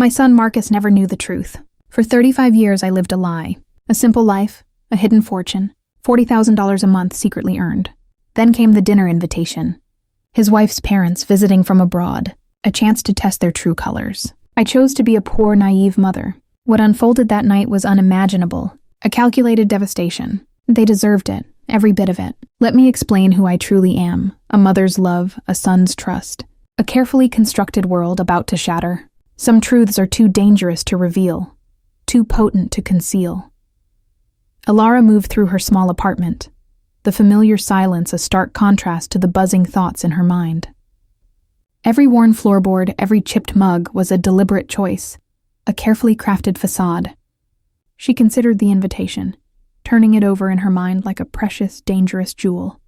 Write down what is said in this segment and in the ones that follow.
My son Marcus never knew the truth. For 35 years I lived a lie. A simple life, a hidden fortune, $40,000 a month secretly earned. Then came the dinner invitation. His wife's parents visiting from abroad, a chance to test their true colors. I chose to be a poor, naive mother. What unfolded that night was unimaginable, a calculated devastation. They deserved it, every bit of it. Let me explain who I truly am: a mother's love, a son's trust, a carefully constructed world about to shatter. Some truths are too dangerous to reveal, too potent to conceal. Elara moved through her small apartment, the familiar silence a stark contrast to the buzzing thoughts in her mind. Every worn floorboard, every chipped mug was a deliberate choice, a carefully crafted facade. She considered the invitation, turning it over in her mind like a precious, dangerous jewel.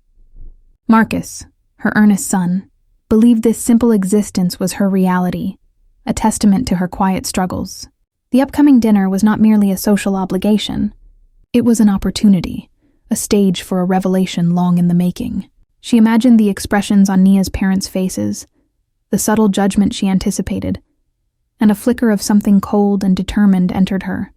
Marcus, her earnest son, believed this simple existence was her reality, a testament to her quiet struggles. The upcoming dinner was not merely a social obligation. It was an opportunity, a stage for a revelation long in the making. She imagined the expressions on Nia's parents' faces, the subtle judgment she anticipated, and a flicker of something cold and determined entered her.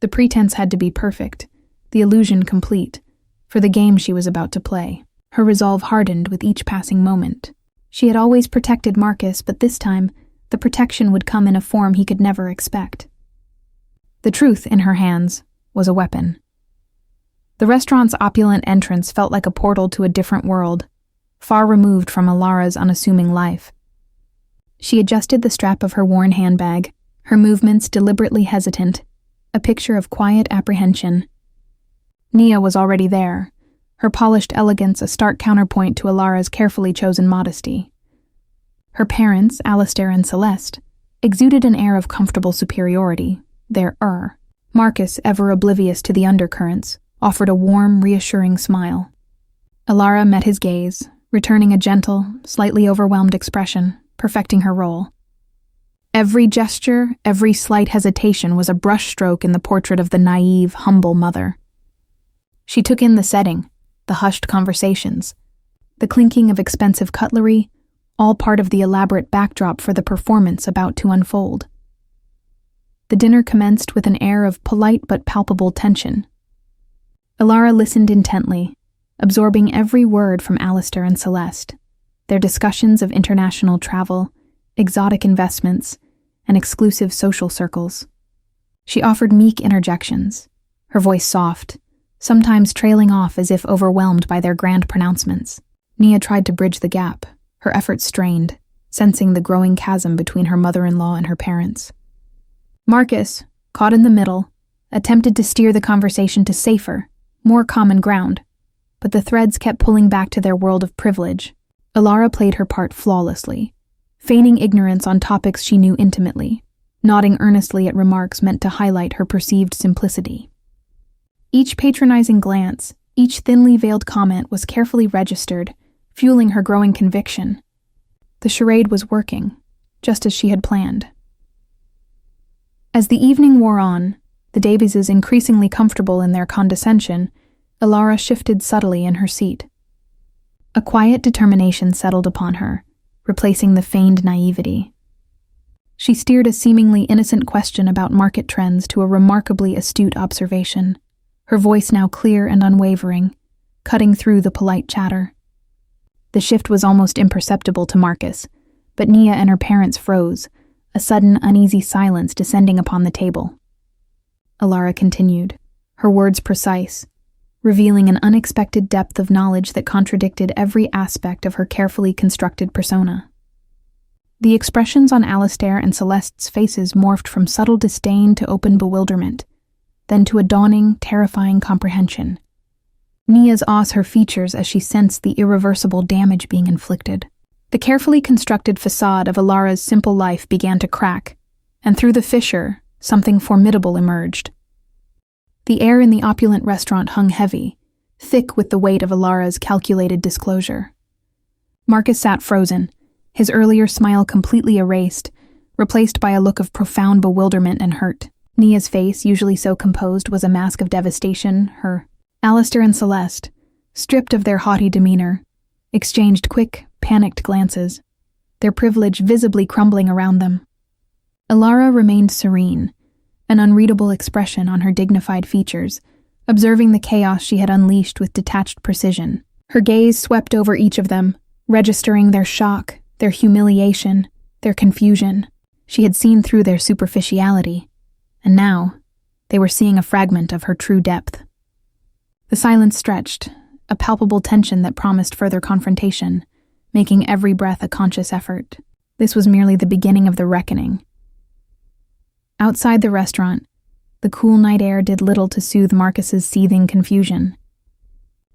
The pretense had to be perfect, the illusion complete, for the game she was about to play. Her resolve hardened with each passing moment. She had always protected Marcus, but this time, the protection would come in a form he could never expect. The truth in her hands was a weapon. The restaurant's opulent entrance felt like a portal to a different world, far removed from Elara's unassuming life. She adjusted the strap of her worn handbag, her movements deliberately hesitant, a picture of quiet apprehension. Nia was already there, her polished elegance a stark counterpoint to Elara's carefully chosen modesty. Her parents, Alistair and Celeste, exuded an air of comfortable superiority, their Marcus, ever oblivious to the undercurrents, offered a warm, reassuring smile. Elara met his gaze, returning a gentle, slightly overwhelmed expression, perfecting her role. Every gesture, every slight hesitation was a brushstroke in the portrait of the naive, humble mother. She took in the setting, the hushed conversations, the clinking of expensive cutlery, all part of the elaborate backdrop for the performance about to unfold. The dinner commenced with an air of polite but palpable tension. Elara listened intently, absorbing every word from Alistair and Celeste, their discussions of international travel, exotic investments, and exclusive social circles. She offered meek interjections, her voice soft, sometimes trailing off as if overwhelmed by their grand pronouncements. Nia tried to bridge the gap, her efforts strained, sensing the growing chasm between her mother-in-law and her parents. Marcus, caught in the middle, attempted to steer the conversation to safer, more common ground, but the threads kept pulling back to their world of privilege. Elara played her part flawlessly, feigning ignorance on topics she knew intimately, nodding earnestly at remarks meant to highlight her perceived simplicity. Each patronizing glance, each thinly veiled comment was carefully registered, fueling her growing conviction. The charade was working, just as she had planned. As the evening wore on, the Davises increasingly comfortable in their condescension, Elara shifted subtly in her seat. A quiet determination settled upon her, replacing the feigned naivety. She steered a seemingly innocent question about market trends to a remarkably astute observation, her voice now clear and unwavering, cutting through the polite chatter. The shift was almost imperceptible to Marcus, but Nia and her parents froze, a sudden uneasy silence descending upon the table. Elara continued, her words precise, revealing an unexpected depth of knowledge that contradicted every aspect of her carefully constructed persona. The expressions on Alistair and Celeste's faces morphed from subtle disdain to open bewilderment, then to a dawning, terrifying comprehension. Nia's awed her features as she sensed the irreversible damage being inflicted. The carefully constructed facade of Elara's simple life began to crack, and through the fissure, something formidable emerged. The air in the opulent restaurant hung heavy, thick with the weight of Elara's calculated disclosure. Marcus sat frozen, his earlier smile completely erased, replaced by a look of profound bewilderment and hurt. Nia's face, usually so composed, was a mask of devastation. Alistair and Celeste, stripped of their haughty demeanor, exchanged quick, panicked glances, their privilege visibly crumbling around them. Elara remained serene, an unreadable expression on her dignified features, observing the chaos she had unleashed with detached precision. Her gaze swept over each of them, registering their shock, their humiliation, their confusion. She had seen through their superficiality, and now they were seeing a fragment of her true depth. The silence stretched, a palpable tension that promised further confrontation, making every breath a conscious effort. This was merely the beginning of the reckoning. Outside the restaurant, the cool night air did little to soothe Marcus's seething confusion.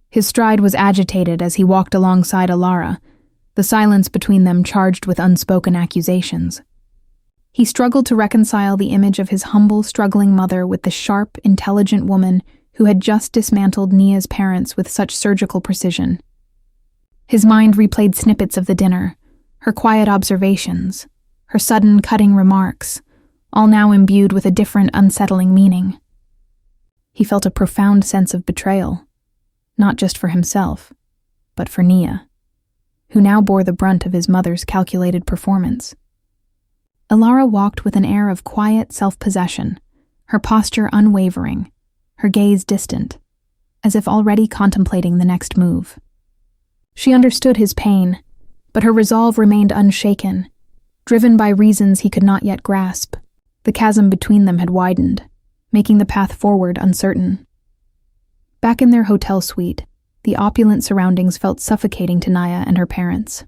His stride was agitated as he walked alongside Elara, the silence between them charged with unspoken accusations. He struggled to reconcile the image of his humble, struggling mother with the sharp, intelligent woman who had just dismantled Nia's parents with such surgical precision. His mind replayed snippets of the dinner, her quiet observations, her sudden, cutting remarks, all now imbued with a different, unsettling meaning. He felt a profound sense of betrayal, not just for himself, but for Nia, who now bore the brunt of his mother's calculated performance. Elara walked with an air of quiet self-possession, her posture unwavering, her gaze distant, as if already contemplating the next move. She understood his pain, but her resolve remained unshaken, driven by reasons he could not yet grasp. The chasm between them had widened, making the path forward uncertain. Back in their hotel suite, the opulent surroundings felt suffocating to Nia and her parents.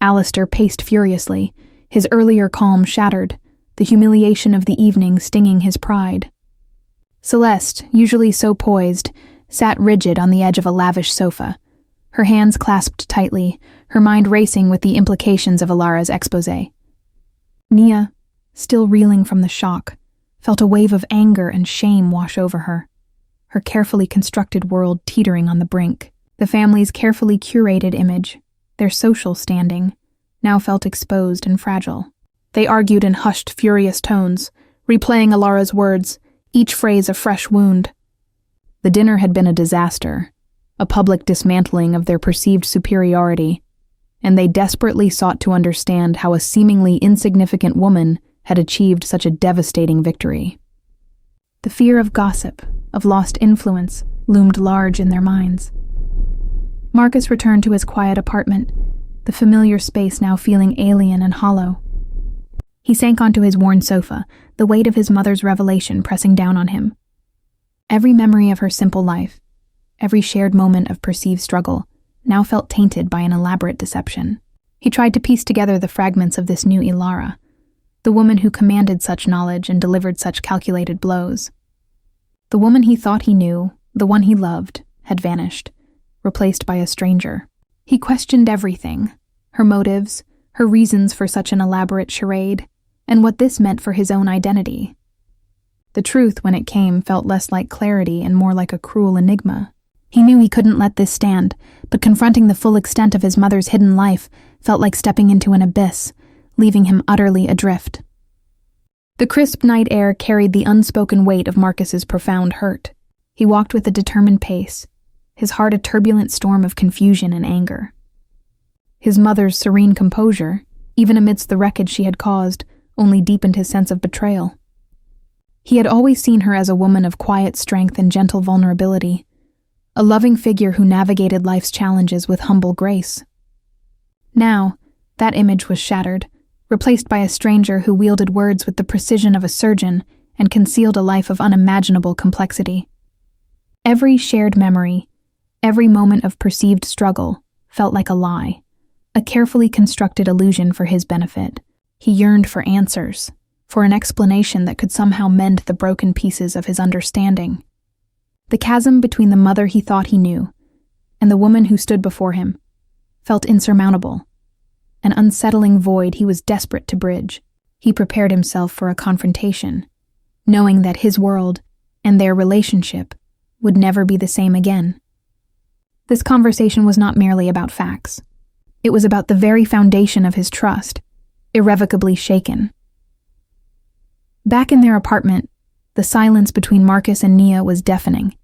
Alistair paced furiously, his earlier calm shattered, the humiliation of the evening stinging his pride. Celeste, usually so poised, sat rigid on the edge of a lavish sofa, her hands clasped tightly, her mind racing with the implications of Elara's exposé. Nia, still reeling from the shock, felt a wave of anger and shame wash over her, her carefully constructed world teetering on the brink. The family's carefully curated image, their social standing, now felt exposed and fragile. They argued in hushed, furious tones, replaying Elara's words, each phrase a fresh wound. The dinner had been a disaster, a public dismantling of their perceived superiority, and they desperately sought to understand how a seemingly insignificant woman had achieved such a devastating victory. The fear of gossip, of lost influence, loomed large in their minds. Marcus returned to his quiet apartment, the familiar space now feeling alien and hollow. He sank onto his worn sofa, the weight of his mother's revelation pressing down on him. Every memory of her simple life, every shared moment of perceived struggle, now felt tainted by an elaborate deception. He tried to piece together the fragments of this new Elara, the woman who commanded such knowledge and delivered such calculated blows. The woman he thought he knew, the one he loved, had vanished, replaced by a stranger. He questioned everything, her motives, her reasons for such an elaborate charade, and what this meant for his own identity. The truth, when it came, felt less like clarity and more like a cruel enigma. He knew he couldn't let this stand, but confronting the full extent of his mother's hidden life felt like stepping into an abyss, leaving him utterly adrift. The crisp night air carried the unspoken weight of Marcus's profound hurt. He walked with a determined pace, his heart a turbulent storm of confusion and anger. His mother's serene composure, even amidst the wreckage she had caused, only deepened his sense of betrayal. He had always seen her as a woman of quiet strength and gentle vulnerability, a loving figure who navigated life's challenges with humble grace. Now, that image was shattered, replaced by a stranger who wielded words with the precision of a surgeon and concealed a life of unimaginable complexity. Every shared memory, every moment of perceived struggle, felt like a lie, a carefully constructed illusion for his benefit. He yearned for answers, for an explanation that could somehow mend the broken pieces of his understanding. The chasm between the mother he thought he knew and the woman who stood before him felt insurmountable, an unsettling void he was desperate to bridge. He prepared himself for a confrontation, knowing that his world and their relationship would never be the same again. This conversation was not merely about facts. It was about the very foundation of his trust, irrevocably shaken. Back in their apartment, the silence between Marcus and Nia was deafening,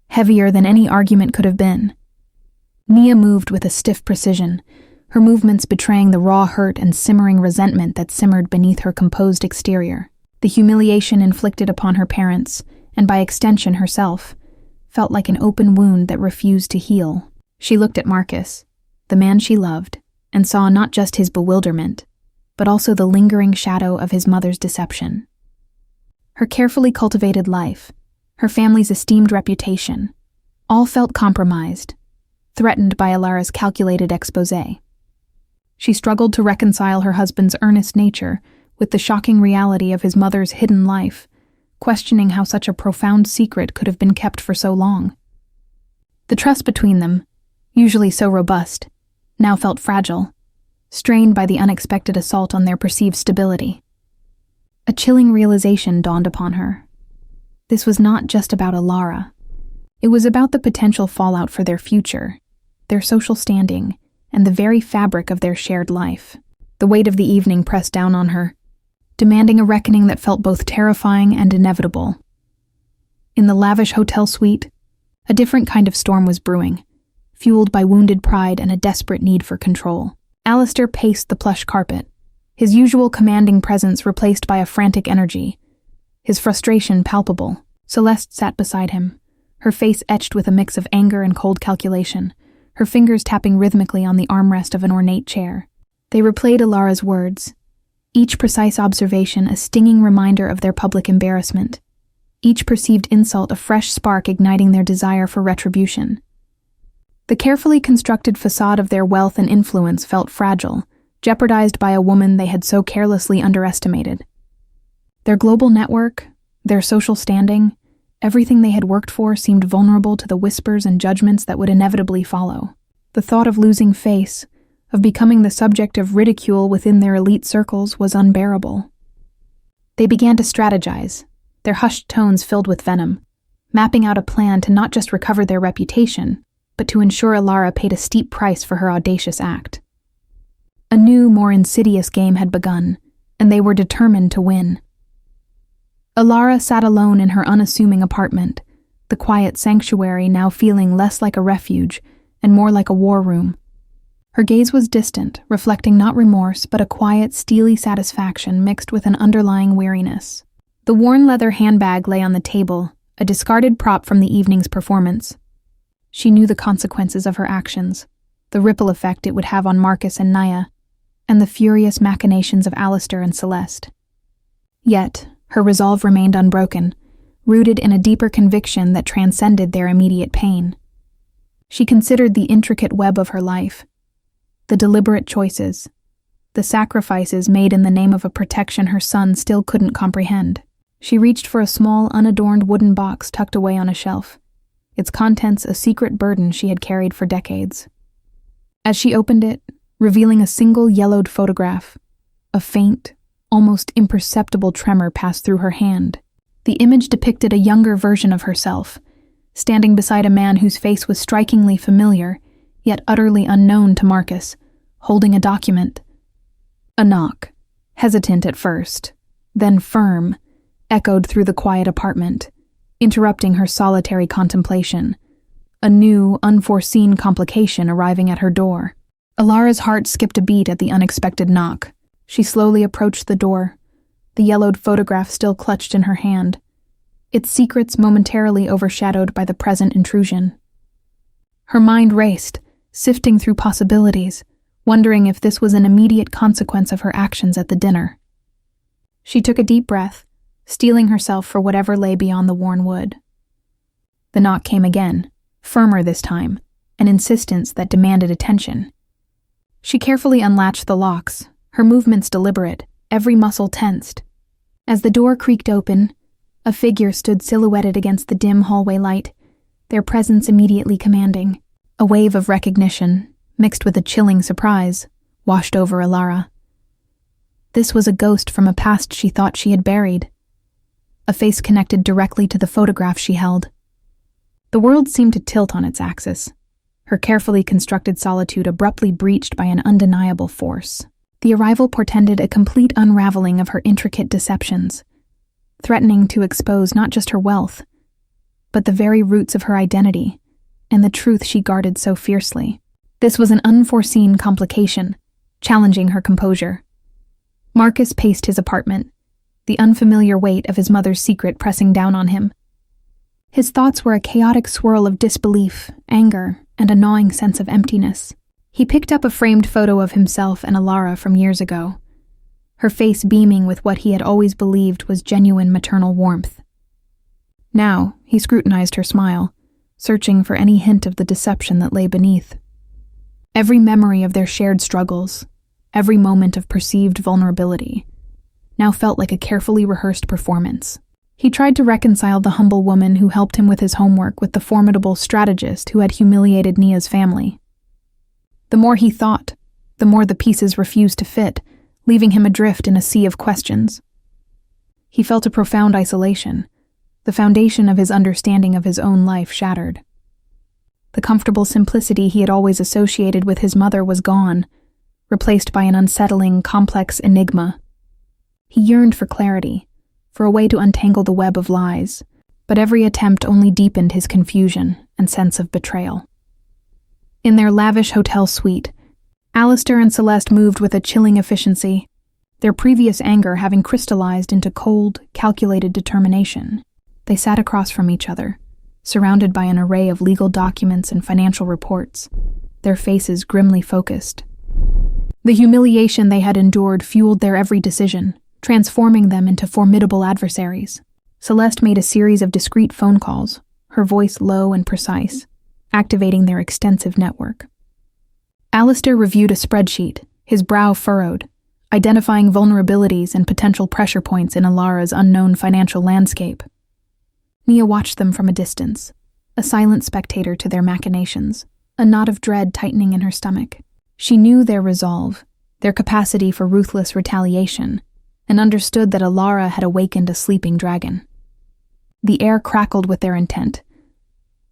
heavier than any argument could have been. Nia moved with a stiff precision, her movements betraying the raw hurt and simmering resentment that simmered beneath her composed exterior. The humiliation inflicted upon her parents, and by extension herself, felt like an open wound that refused to heal. She looked at Marcus, the man she loved, and saw not just his bewilderment, but also the lingering shadow of his mother's deception. Her carefully cultivated life, her family's esteemed reputation, all felt compromised, threatened by Elara's calculated exposé. She struggled to reconcile her husband's earnest nature with the shocking reality of his mother's hidden life, questioning how such a profound secret could have been kept for so long. The trust between them, usually so robust, now felt fragile, strained by the unexpected assault on their perceived stability. A chilling realization dawned upon her. This was not just about Elara. It was about the potential fallout for their future, their social standing, and the very fabric of their shared life. The weight of the evening pressed down on her, demanding a reckoning that felt both terrifying and inevitable. In the lavish hotel suite, a different kind of storm was brewing, fueled by wounded pride and a desperate need for control. Alistair paced the plush carpet, his usual commanding presence replaced by a frantic energy, his frustration palpable. Celeste sat beside him, her face etched with a mix of anger and cold calculation, her fingers tapping rhythmically on the armrest of an ornate chair. They replayed Elara's words, each precise observation a stinging reminder of their public embarrassment, each perceived insult a fresh spark igniting their desire for retribution. The carefully constructed facade of their wealth and influence felt fragile, jeopardized by a woman they had so carelessly underestimated. Their global network, their social standing, everything they had worked for seemed vulnerable to the whispers and judgments that would inevitably follow. The thought of losing face, of becoming the subject of ridicule within their elite circles, was unbearable. They began to strategize, their hushed tones filled with venom, mapping out a plan to not just recover their reputation, but to ensure Elara paid a steep price for her audacious act. A new, more insidious game had begun, and they were determined to win. Elara sat alone in her unassuming apartment, the quiet sanctuary now feeling less like a refuge and more like a war room. Her gaze was distant, reflecting not remorse but a quiet, steely satisfaction mixed with an underlying weariness. The worn leather handbag lay on the table, a discarded prop from the evening's performance. She knew the consequences of her actions, the ripple effect it would have on Marcus and Naya, and the furious machinations of Alistair and Celeste. Yet, her resolve remained unbroken, rooted in a deeper conviction that transcended their immediate pain. She considered the intricate web of her life, the deliberate choices, the sacrifices made in the name of a protection her son still couldn't comprehend. She reached for a small, unadorned wooden box tucked away on a shelf, its contents a secret burden she had carried for decades. As she opened it, revealing a single yellowed photograph, a faint, almost imperceptible tremor passed through her hand. The image depicted a younger version of herself, standing beside a man whose face was strikingly familiar, yet utterly unknown to Marcus, holding a document. A knock, hesitant at first, then firm, echoed through the quiet apartment, interrupting her solitary contemplation, a new, unforeseen complication arriving at her door. Elara's heart skipped a beat at the unexpected knock. She slowly approached the door, the yellowed photograph still clutched in her hand, its secrets momentarily overshadowed by the present intrusion. Her mind raced, sifting through possibilities, wondering if this was an immediate consequence of her actions at the dinner. She took a deep breath, steeling herself for whatever lay beyond the worn wood. The knock came again, firmer this time, an insistence that demanded attention. She carefully unlatched the locks, her movements deliberate, every muscle tensed. As the door creaked open, a figure stood silhouetted against the dim hallway light, their presence immediately commanding. A wave of recognition, mixed with a chilling surprise, washed over Elara. This was a ghost from a past she thought she had buried, a face connected directly to the photograph she held. The world seemed to tilt on its axis, her carefully constructed solitude abruptly breached by an undeniable force. The arrival portended a complete unraveling of her intricate deceptions, threatening to expose not just her wealth, but the very roots of her identity and the truth she guarded so fiercely. This was an unforeseen complication, challenging her composure. Marcus paced his apartment, the unfamiliar weight of his mother's secret pressing down on him. His thoughts were a chaotic swirl of disbelief, anger, and a gnawing sense of emptiness. He picked up a framed photo of himself and Elara from years ago, her face beaming with what he had always believed was genuine maternal warmth. Now, he scrutinized her smile, searching for any hint of the deception that lay beneath. Every memory of their shared struggles, every moment of perceived vulnerability, now felt like a carefully rehearsed performance. He tried to reconcile the humble woman who helped him with his homework with the formidable strategist who had humiliated Nia's family. The more he thought, the more the pieces refused to fit, leaving him adrift in a sea of questions. He felt a profound isolation, the foundation of his understanding of his own life shattered. The comfortable simplicity he had always associated with his mother was gone, replaced by an unsettling, complex enigma. He yearned for clarity, for a way to untangle the web of lies, but every attempt only deepened his confusion and sense of betrayal. In their lavish hotel suite, Alistair and Celeste moved with a chilling efficiency, their previous anger having crystallized into cold, calculated determination. They sat across from each other, surrounded by an array of legal documents and financial reports, their faces grimly focused. The humiliation they had endured fueled their every decision, transforming them into formidable adversaries. Celeste made a series of discreet phone calls, her voice low and precise, activating their extensive network. Alistair reviewed a spreadsheet, his brow furrowed, identifying vulnerabilities and potential pressure points in Elara's unknown financial landscape. Nia watched them from a distance, a silent spectator to their machinations, a knot of dread tightening in her stomach. She knew their resolve, their capacity for ruthless retaliation, and understood that Elara had awakened a sleeping dragon. The air crackled with their intent,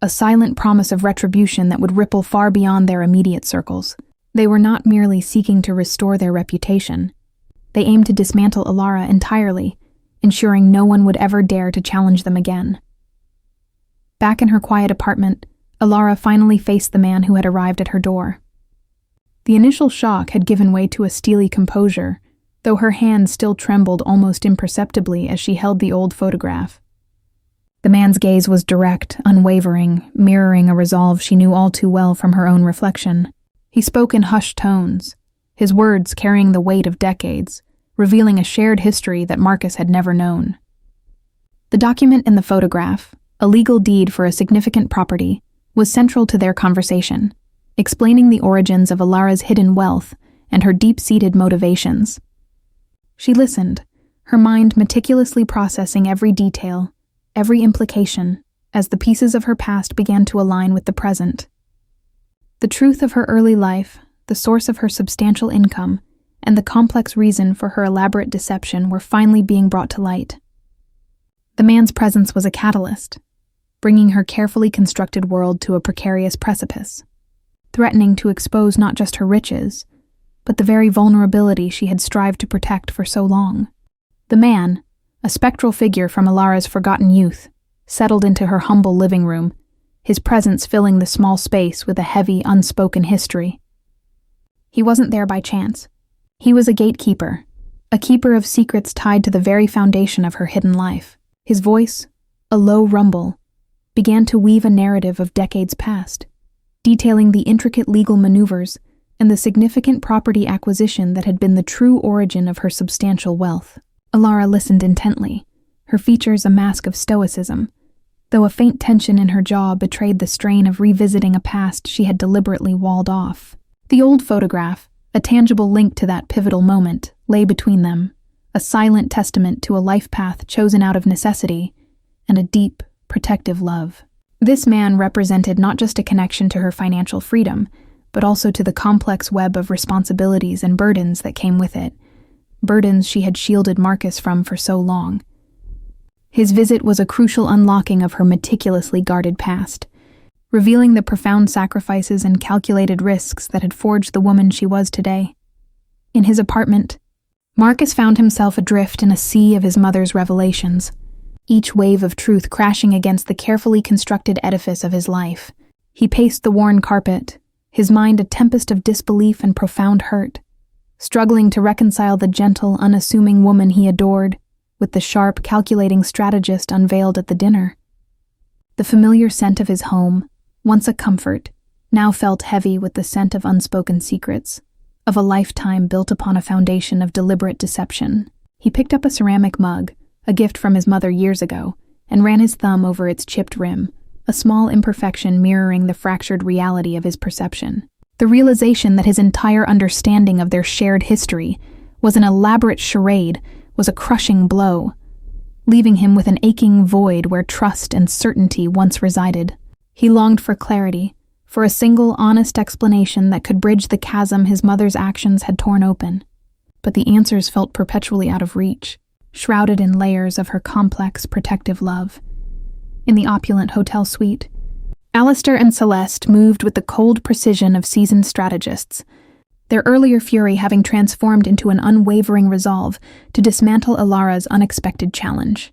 a silent promise of retribution that would ripple far beyond their immediate circles. They were not merely seeking to restore their reputation. They aimed to dismantle Elara entirely, ensuring no one would ever dare to challenge them again. Back in her quiet apartment, Elara finally faced the man who had arrived at her door. The initial shock had given way to a steely composure, though her hand still trembled almost imperceptibly as she held the old photograph. The man's gaze was direct, unwavering, mirroring a resolve she knew all too well from her own reflection. He spoke in hushed tones, his words carrying the weight of decades, revealing a shared history that Marcus had never known. The document in the photograph, a legal deed for a significant property, was central to their conversation, explaining the origins of Elara's hidden wealth and her deep-seated motivations. She listened, her mind meticulously processing every detail, every implication, as the pieces of her past began to align with the present. The truth of her early life, the source of her substantial income, and the complex reason for her elaborate deception were finally being brought to light. The man's presence was a catalyst, bringing her carefully constructed world to a precarious precipice, threatening to expose not just her riches, but the very vulnerability she had strived to protect for so long. The man, a spectral figure from Elara's forgotten youth, settled into her humble living room, his presence filling the small space with a heavy, unspoken history. He wasn't there by chance. He was a gatekeeper, a keeper of secrets tied to the very foundation of her hidden life. His voice, a low rumble, began to weave a narrative of decades past, detailing the intricate legal maneuvers and the significant property acquisition that had been the true origin of her substantial wealth. Elara listened intently, her features a mask of stoicism, though a faint tension in her jaw betrayed the strain of revisiting a past she had deliberately walled off. The old photograph, a tangible link to that pivotal moment, lay between them, a silent testament to a life path chosen out of necessity and a deep, protective love. This man represented not just a connection to her financial freedom, but also to the complex web of responsibilities and burdens that came with it, burdens she had shielded Marcus from for so long. His visit was a crucial unlocking of her meticulously guarded past, revealing the profound sacrifices and calculated risks that had forged the woman she was today. In his apartment, Marcus found himself adrift in a sea of his mother's revelations, each wave of truth crashing against the carefully constructed edifice of his life. He paced the worn carpet, his mind a tempest of disbelief and profound hurt, struggling to reconcile the gentle, unassuming woman he adored with the sharp, calculating strategist unveiled at the dinner. The familiar scent of his home, once a comfort, now felt heavy with the scent of unspoken secrets, of a lifetime built upon a foundation of deliberate deception. He picked up a ceramic mug, a gift from his mother years ago, and ran his thumb over its chipped rim, a small imperfection mirroring the fractured reality of his perception. The realization that his entire understanding of their shared history was an elaborate charade was a crushing blow, leaving him with an aching void where trust and certainty once resided. He longed for clarity, for a single honest explanation that could bridge the chasm his mother's actions had torn open. But the answers felt perpetually out of reach, shrouded in layers of her complex, protective love. In the opulent hotel suite, Alistair and Celeste moved with the cold precision of seasoned strategists, their earlier fury having transformed into an unwavering resolve to dismantle Elara's unexpected challenge.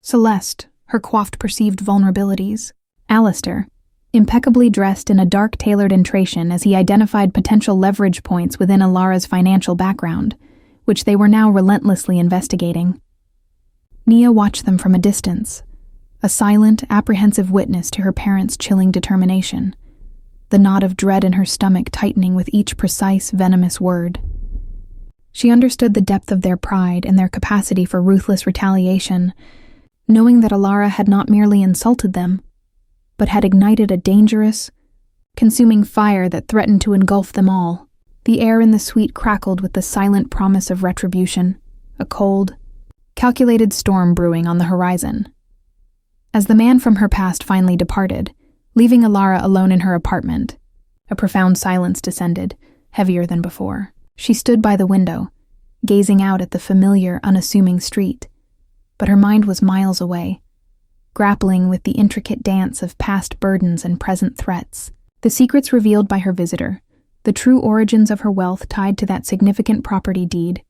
Celeste, her coiffed perceived vulnerabilities. Alistair, impeccably dressed in a dark tailored entration as he identified potential leverage points within Elara's financial background, which they were now relentlessly investigating. Nia watched them from a distance, a silent, apprehensive witness to her parents' chilling determination, the knot of dread in her stomach tightening with each precise, venomous word. She understood the depth of their pride and their capacity for ruthless retaliation, knowing that Elara had not merely insulted them, but had ignited a dangerous, consuming fire that threatened to engulf them all. The air in the suite crackled with the silent promise of retribution, a cold, calculated storm brewing on the horizon. As the man from her past finally departed, leaving Elara alone in her apartment, a profound silence descended, heavier than before. She stood by the window, gazing out at the familiar, unassuming street, but her mind was miles away, grappling with the intricate dance of past burdens and present threats. The secrets revealed by her visitor, the true origins of her wealth tied to that significant property deed,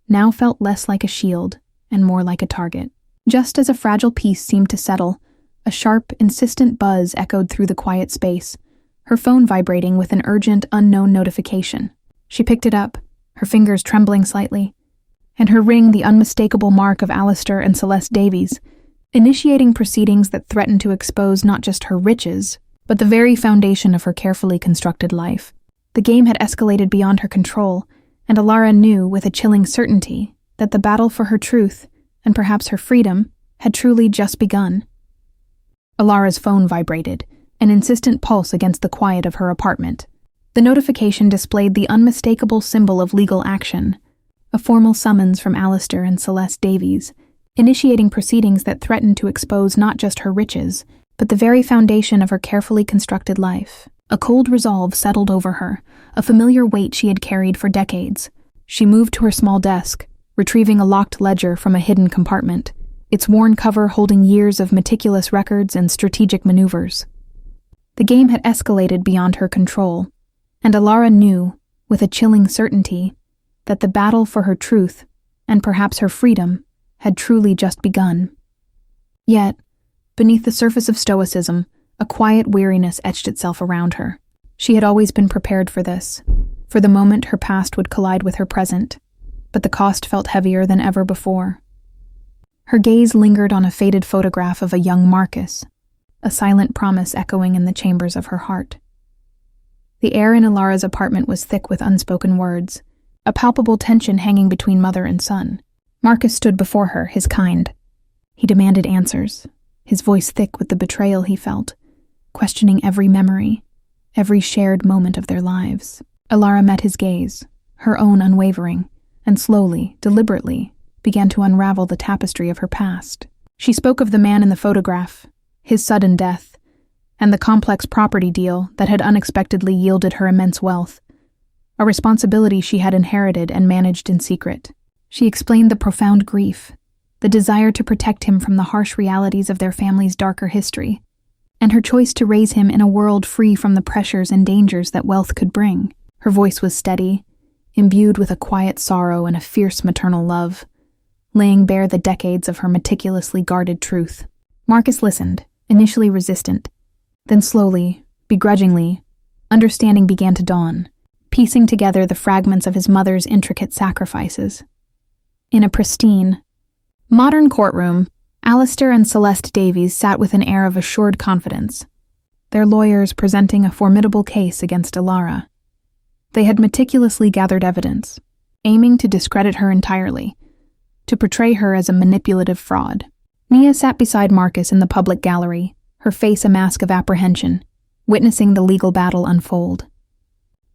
now felt less like a shield and more like a target. Just as a fragile peace seemed to settle, a sharp, insistent buzz echoed through the quiet space, her phone vibrating with an urgent, unknown notification. She picked it up, her fingers trembling slightly, and her ring the unmistakable mark of Alistair and Celeste Davies, initiating proceedings that threatened to expose not just her riches, but the very foundation of her carefully constructed life. The game had escalated beyond her control, and Elara knew with a chilling certainty that the battle for her truth, and perhaps her freedom, had truly just begun. Elara's phone vibrated, an insistent pulse against the quiet of her apartment. The notification displayed the unmistakable symbol of legal action, a formal summons from Alistair and Celeste Davies, initiating proceedings that threatened to expose not just her riches, but the very foundation of her carefully constructed life. A cold resolve settled over her, a familiar weight she had carried for decades. She moved to her small desk, retrieving a locked ledger from a hidden compartment, its worn cover holding years of meticulous records and strategic maneuvers. The game had escalated beyond her control, and Elara knew, with a chilling certainty, that the battle for her truth, and perhaps her freedom, had truly just begun. Yet, beneath the surface of stoicism, a quiet weariness etched itself around her. She had always been prepared for this, for the moment her past would collide with her present, but the cost felt heavier than ever before. Her gaze lingered on a faded photograph of a young Marcus, a silent promise echoing in the chambers of her heart. The air in Elara's apartment was thick with unspoken words, a palpable tension hanging between mother and son. Marcus stood before her, his kind. He demanded answers, his voice thick with the betrayal he felt, questioning every memory, every shared moment of their lives. Elara met his gaze, her own unwavering, and slowly, deliberately, began to unravel the tapestry of her past. She spoke of the man in the photograph, his sudden death, and the complex property deal that had unexpectedly yielded her immense wealth, a responsibility she had inherited and managed in secret. She explained the profound grief, the desire to protect him from the harsh realities of their family's darker history, and her choice to raise him in a world free from the pressures and dangers that wealth could bring. Her voice was steady, imbued with a quiet sorrow and a fierce maternal love, laying bare the decades of her meticulously guarded truth. Marcus listened, initially resistant, then slowly, begrudgingly, understanding began to dawn, piecing together the fragments of his mother's intricate sacrifices. In a pristine, modern courtroom, Alistair and Celeste Davies sat with an air of assured confidence, their lawyers presenting a formidable case against Elara. They had meticulously gathered evidence, aiming to discredit her entirely, to portray her as a manipulative fraud. Nia sat beside Marcus in the public gallery, her face a mask of apprehension, witnessing the legal battle unfold.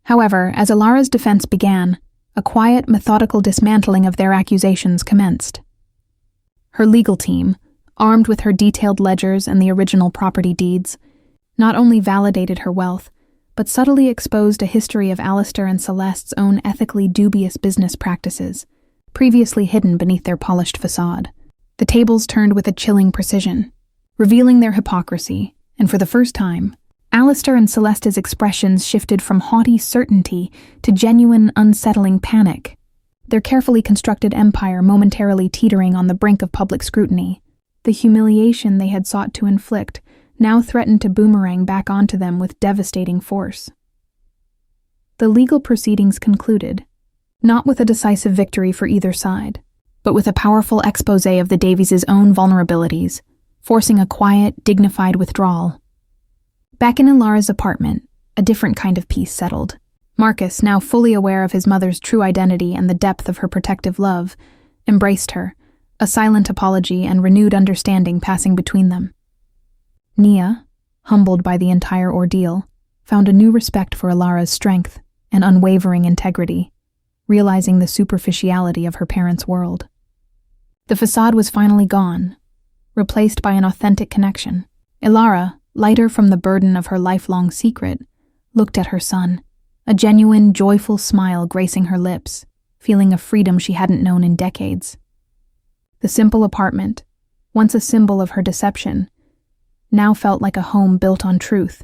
However, as Elara's defense began, a quiet, methodical dismantling of their accusations commenced. Her legal team, armed with her detailed ledgers and the original property deeds, not only validated her wealth, but subtly exposed a history of Alistair and Celeste's own ethically dubious business practices, previously hidden beneath their polished facade. The tables turned with a chilling precision, revealing their hypocrisy, and for the first time, Alistair and Celeste's expressions shifted from haughty certainty to genuine, unsettling panic, their carefully constructed empire momentarily teetering on the brink of public scrutiny. The humiliation they had sought to inflict now threatened to boomerang back onto them with devastating force. The legal proceedings concluded, not with a decisive victory for either side, but with a powerful exposé of the Davies' own vulnerabilities, forcing a quiet, dignified withdrawal. Back in Elara's apartment, a different kind of peace settled. Marcus, now fully aware of his mother's true identity and the depth of her protective love, embraced her, a silent apology and renewed understanding passing between them. Nia, humbled by the entire ordeal, found a new respect for Elara's strength and unwavering integrity, realizing the superficiality of her parents' world. The facade was finally gone, replaced by an authentic connection. Elara, lighter from the burden of her lifelong secret, looked at her son, a genuine, joyful smile gracing her lips, feeling a freedom she hadn't known in decades. The simple apartment, once a symbol of her deception, now felt like a home built on truth,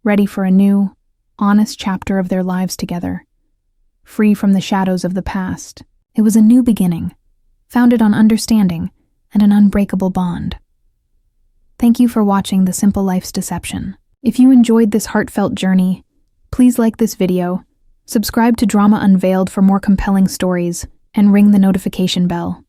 ready for a new, honest chapter of their lives together. Free from the shadows of the past, it was a new beginning, founded on understanding and an unbreakable bond. Thank you for watching The Simple Life's Deception. If you enjoyed this heartfelt journey, please like this video, subscribe to Drama Unveiled for more compelling stories, and ring the notification bell.